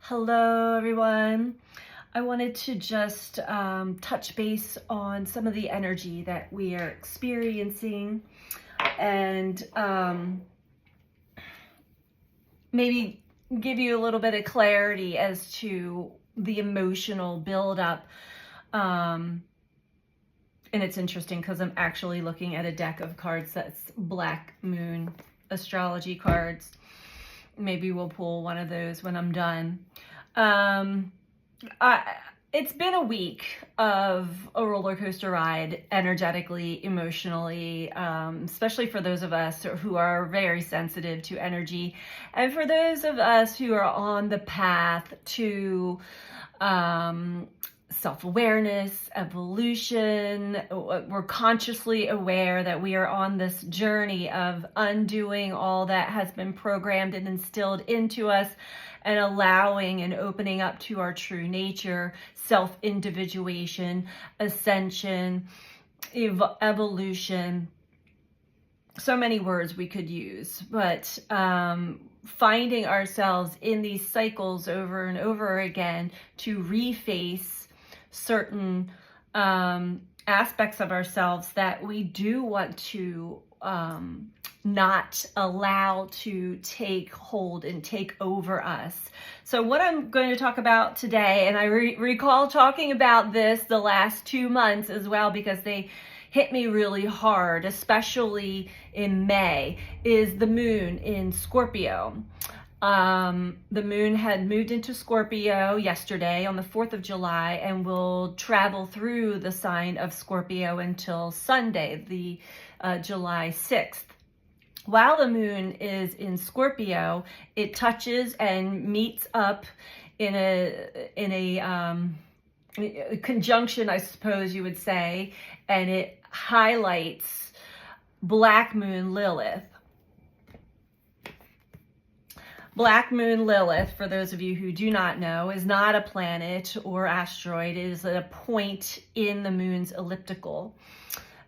Hello, everyone. I wanted to just touch base on some of the energy that we are experiencing and maybe give you a little bit of clarity as to the emotional buildup. And it's interesting because I'm actually looking at a deck of cards that's Black Moon astrology cards. Maybe we'll pull one of those when I'm done. It's been a week of a roller coaster ride, energetically, emotionally, especially for those of us who are very sensitive to energy, and for those of us who are on the path to self-awareness, evolution. We're consciously aware that we are on this journey of undoing all that has been programmed and instilled into us and allowing and opening up to our true nature, self-individuation, ascension, evolution. So many words we could use, but finding ourselves in these cycles over and over again to reface certain aspects of ourselves that we do want to not allow to take hold and take over us. So what I'm going to talk about today, and I recall talking about this the last 2 months as well, because they hit me really hard, especially in May, is the moon in Scorpio. The moon had moved into Scorpio yesterday on the 4th of July and will travel through the sign of Scorpio until Sunday, the July 6th. While the moon is in Scorpio, it touches and meets up in a conjunction, I suppose you would say, and it highlights Black Moon Lillith. Black Moon Lillith, for those of you who do not know, is not a planet or asteroid. It is a point in the moon's elliptical.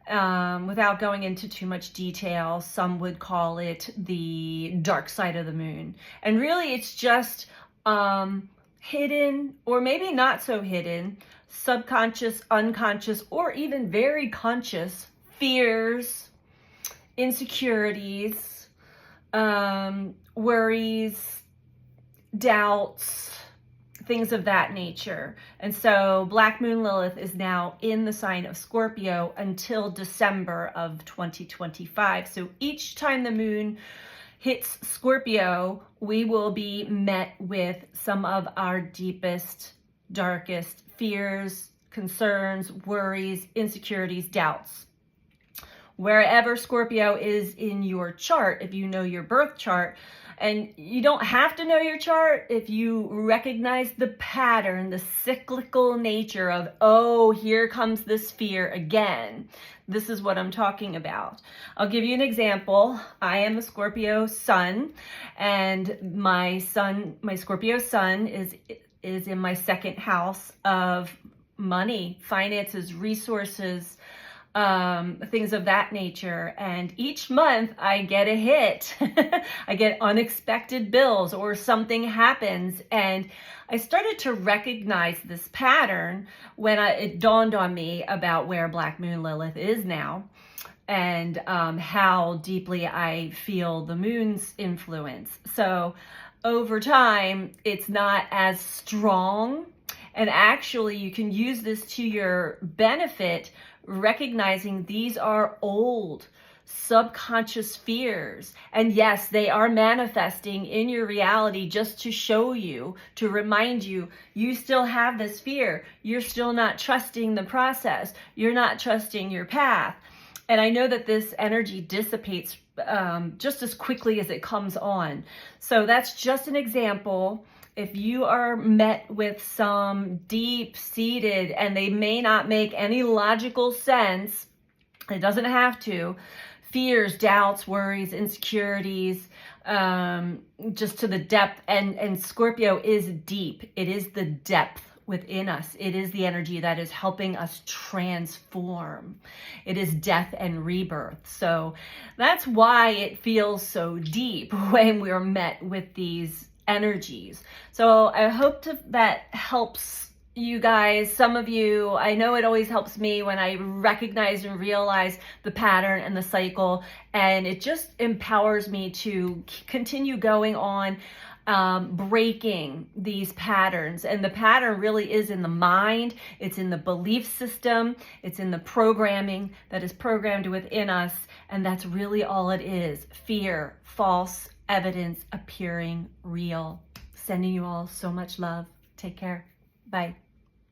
Without going into too much detail, some would call it the dark side of the moon. And really, it's just hidden, or maybe not so hidden, subconscious, unconscious, or even very conscious fears, insecurities, worries, doubts, things of that nature. And so Black Moon Lilith is now in the sign of Scorpio until December of 2025. So each time the moon hits Scorpio, we will be met with some of our deepest, darkest fears, concerns, worries, insecurities, doubts. Wherever Scorpio is in your chart, if you know your birth chart, and you don't have to know your chart, if you recognize the pattern, the cyclical nature of, oh, here comes this fear again. This is what I'm talking about. I'll give you an example. I am a Scorpio sun, and my Scorpio sun is in my second house of money, finances, resources, things of that nature. And each month I get a hit. I get unexpected bills or something happens. And I started to recognize this pattern when it dawned on me about where Black Moon Lilith is now, and how deeply I feel the moon's influence. So over time, it's not as strong. And actually, you can use this to your benefit, recognizing these are old subconscious fears. And yes, they are manifesting in your reality just to show you, to remind you, you still have this fear. You're still not trusting the process. You're not trusting your path. And I know that this energy dissipates just as quickly as it comes on. So that's just an example. If you are met with some deep-seated, and they may not make any logical sense, it doesn't have to, fears, doubts, worries, insecurities, just to the depth, and Scorpio is deep. It is the depth within us. It is the energy that is helping us transform. It is death and rebirth. So that's why it feels so deep when we're met with these energies. So I hope that helps you guys. Some of you, I know it always helps me when I recognize and realize the pattern and the cycle, and it just empowers me to continue going on, breaking these patterns. And the pattern really is in the mind, it's in the belief system, it's in the programming that is programmed within us, and that's really all it is. Fear, false evidence appearing real. Sending you all so much love. Take care. Bye.